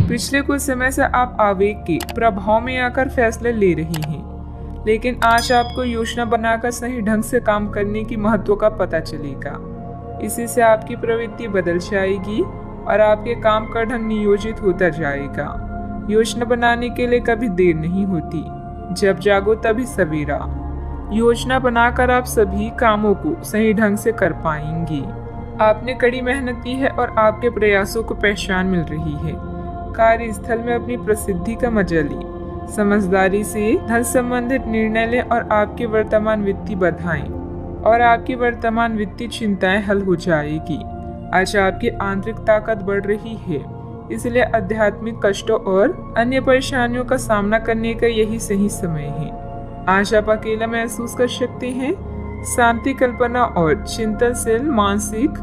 पिछले कुछ समय से आप आवेग के प्रभाव में आकर फैसले ले रही हैं, लेकिन आज आपको योजना बनाकर सही ढंग से काम करने की महत्व का पता चलेगा। इसी से आपकी प्रवृत्ति बदल जाएगी और आपके काम का ढंग नियोजित होता जाएगा। योजना बनाने के लिए कभी देर नहीं होती, जब जागो तभी सवेरा। योजना बनाकर आप सभी कामों को सही ढंग से कर पाएंगी। आपने कड़ी मेहनत की है और आपके प्रयासों को पहचान मिल रही है। कार्यस्थल में अपनी प्रसिद्धि का मजा लें, समझदारी से धन संबंधित निर्णय लें और आपकी वर्तमान वित्तीय बाधाएं और आपकी वर्तमान वित्तीय चिंताएं हल हो जाएगी। आज आपकी आंतरिक ताकत बढ़ रही है, इसलिए आध्यात्मिक कष्टों और अन्य परेशानियों का सामना करने का यही सही समय है। आज आप अकेला महसूस कर सकते हैं। शांति, कल्पना और चिंतनशील मानसिक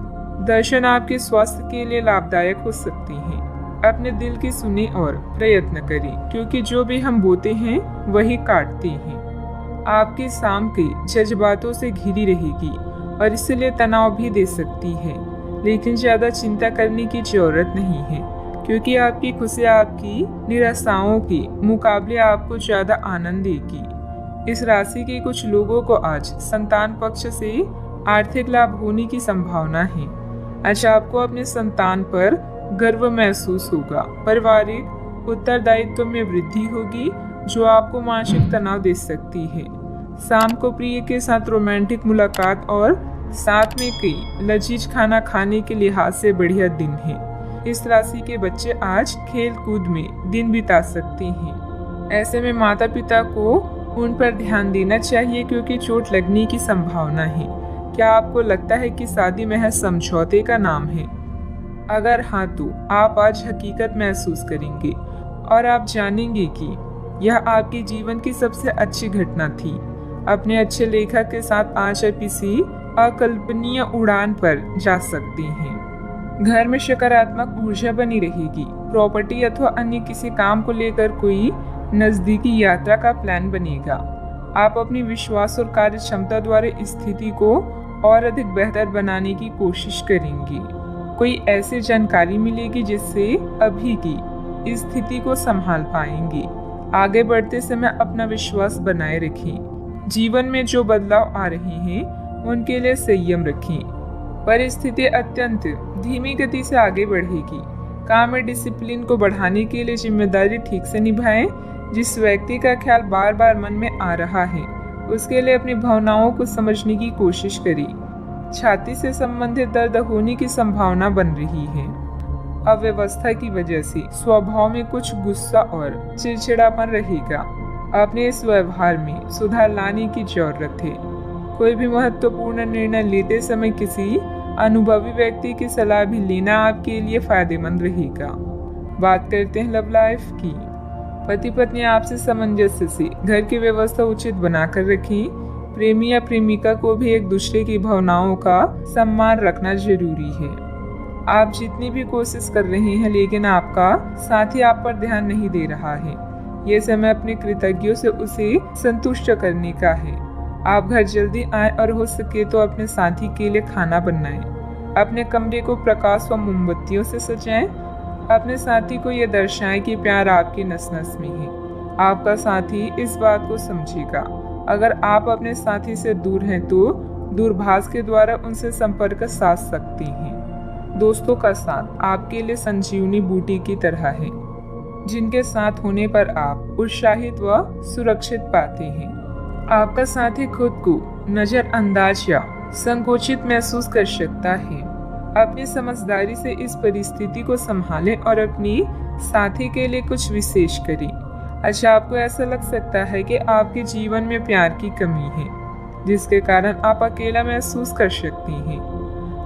दर्शन आपके स्वास्थ्य के लिए लाभदायक हो सकती हैं। अपने दिल की सुने और प्रयत्न करें, क्योंकि जो भी हम बोते हैं वही काटते हैं। आपकी शाम के जज्बातों से घिरी रहेगी और इसलिए तनाव भी दे सकती है, लेकिन ज्यादा चिंता करने की जरूरत नहीं है, क्योंकि आपकी खुशी आपकी निराशाओं के मुकाबले आपको ज्यादा आनंद देगी। इस राशि के कुछ लोगों को आज संतान पक्ष से आर्थिक लाभ होने की संभावना है। आज आपको अपने संतान पर गर्व महसूस होगा। पारिवारिक उत्तरदायित्व में वृद्धि होगी, जो आपको मानसिक तनाव दे सकती है। शाम को प्रिय के साथ रोमांटिक मुलाकात और साथ में कई लजीज खाना खाने के लिहाज से बढ़िया दिन है। इस राशि के बच्चे आज खेल कूद में दिन बिता सकते हैं। ऐसे में माता पिता को उन पर ध्यान देना चाहिए, क्योंकि चोट लगने की संभावना है। क्या आपको लगता है कि शादी महज समझौते का नाम है? अगर हाँ, तो आप आज हकीकत महसूस करेंगे और आप जानेंगे कि यह आपके जीवन की सबसे अच्छी घटना थी। अपने अच्छे लेखक के साथ आज आप किसी अकल्पनीय उड़ान पर जा सकते हैं। घर में सकारात्मक ऊर्जा बनी रहेगी। प्रॉपर्टी अथवा अन्य किसी काम को लेकर कोई नजदीकी यात्रा का प्लान बनेगा। आप अपनी विश्वास और कार्य क्षमता द्वारा स्थिति को और अधिक बेहतर बनाने की कोशिश करेंगे। कोई ऐसी जानकारी मिलेगी जिससे अभी की स्थिति को संभाल पाएंगे। आगे बढ़ते समय अपना विश्वास बनाए रखें। जीवन में जो बदलाव आ रहे हैं उनके लिए संयम रखें। परिस्थिति अत्यंत धीमी गति से आगे बढ़ेगी। काम में डिसिप्लिन को बढ़ाने के लिए जिम्मेदारी ठीक से निभाएं। जिस व्यक्ति का ख्याल बार बार मन में आ रहा है उसके लिए अपनी भावनाओं को समझने की कोशिश करें। छाती से संबंधित दर्द होने की संभावना बन रही है। अव्यवस्था की वजह से स्वभाव में कुछ गुस्सा और चिड़चिड़ापन रहेगा। अपने इस व्यवहार में सुधार लाने की जरूरत है। कोई भी महत्वपूर्ण निर्णय लेते समय किसी अनुभवी व्यक्ति की सलाह भी लेना आपके लिए फायदेमंद रहेगा। बात करते हैं लव लाइफ की। पति पत्नी आपसे सामंजस्य से घर की व्यवस्था उचित बनाकर रखें। प्रेमी या प्रेमिका को भी एक दूसरे की भावनाओं का सम्मान रखना जरूरी है। आप जितनी भी कोशिश कर रहे हैं, लेकिन आपका साथी आप पर ध्यान नहीं दे रहा है। ये समय अपने कृतज्ञों से उसे संतुष्ट करने का है। आप घर जल्दी आएं और हो सके तो अपने साथी के लिए खाना बनाएं। अपने कमरे को प्रकाश व मोमबत्तियों से सजाएं। अपने साथी को यह दर्शाएं कि प्यार आपकी नस नस में है। आपका साथी इस बात को समझेगा। अगर आप अपने साथी से दूर हैं तो दूरभाष के द्वारा उनसे संपर्क साध सकते हैं। दोस्तों का साथ आपके लिए संजीवनी बूटी की तरह है, जिनके साथ होने पर आप उत्साहित व सुरक्षित पाते हैं। आपका साथी खुद को नजरअंदाज या संकोचित महसूस कर सकता है। अपनी समझदारी से इस परिस्थिति को संभालें और अपनी साथी के लिए कुछ विशेष करें। अच्छा, आपको ऐसा लग सकता है कि आपके जीवन में प्यार की कमी है, जिसके कारण आप अकेला महसूस कर सकते हैं।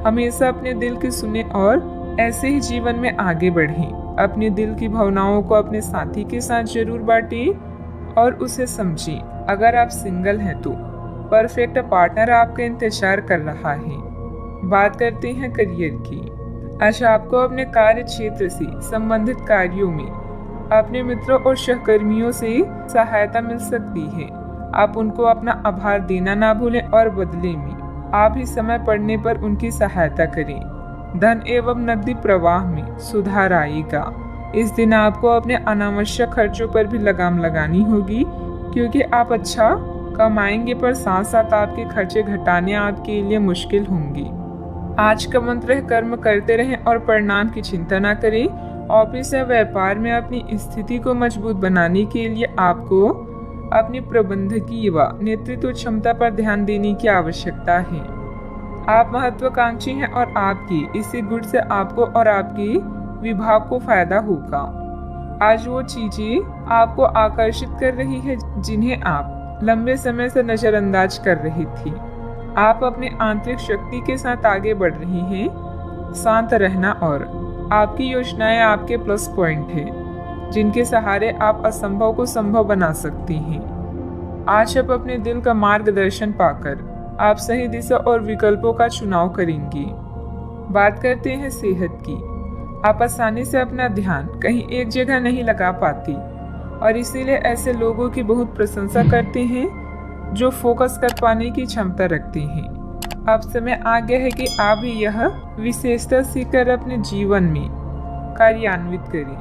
हमेशा अपने दिल की सुने और ऐसे ही जीवन में आगे बढ़ें। अपने दिल की भावनाओं को अपने साथी के साथ जरूर बांटें और उसे समझें। अगर आप सिंगल हैं तो परफेक्ट पार्टनर आपका इंतजार कर रहा है। बात करते हैं करियर की। अच्छा, आपको अपने कार्य क्षेत्र से संबंधित कार्यों में अपने मित्रों और सहकर्मियों से सहायता मिल सकती है। आप उनको अपना आभार देना ना भूलें और बदले में आप ही समय पड़ने पर उनकी सहायता करें। धन एवं नकदी प्रवाह में सुधार आएगा। इस दिन आपको अपने अनावश्यक खर्चों पर भी लगाम लगानी होगी, क्योंकि आप अच्छा कमाएंगे पर साथ साथ आपके खर्चे घटाने आपके लिए मुश्किल होंगी। आज का मंत्र है, कर्म करते रहें और परिणाम की चिंता न करें। ऑफिस या व्यापार में अपनी स्थिति को मजबूत बनाने के लिए आपको अपनी प्रबंधकीय व नेतृत्व क्षमता पर ध्यान देने की आवश्यकता है। आप महत्वाकांक्षी हैं और आपकी इसी गुण से आपको और आपके विभाग को फायदा होगा। आज वो चीजें आपको आकर्षित कर रही है जिन्हें आप लंबे समय से नजरअंदाज कर रही थी। आप अपनी आंतरिक शक्ति के साथ आगे बढ़ रही हैं। शांत रहना और आपकी योजनाएं आपके प्लस पॉइंट है, जिनके सहारे आप असंभव को संभव बना सकती हैं। आज आप अपने दिल का मार्गदर्शन पाकर आप सही दिशा और विकल्पों का चुनाव करेंगी। बात करते हैं सेहत की। आप आसानी से अपना ध्यान कहीं एक जगह नहीं लगा पाती और इसीलिए ऐसे लोगों की बहुत प्रशंसा करते हैं जो फोकस कर पाने की क्षमता रखते हैं। अब समय आ गया है कि आप भी यह विशेषता सीखकर अपने जीवन में कार्यान्वित करें।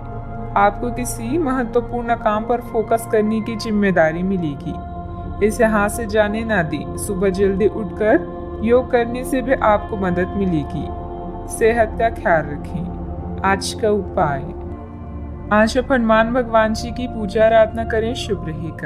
आपको किसी महत्वपूर्ण काम पर फोकस करने की जिम्मेदारी मिलेगी। इसे हाथ से जाने ना दें। सुबह जल्दी उठकर योग करने से भी आपको मदद मिलेगी। सेहत का ख्याल रखें। आज का उपाय, आज आप हनुमान भगवान जी की पूजा आराधना करें, शुभ रहेगा।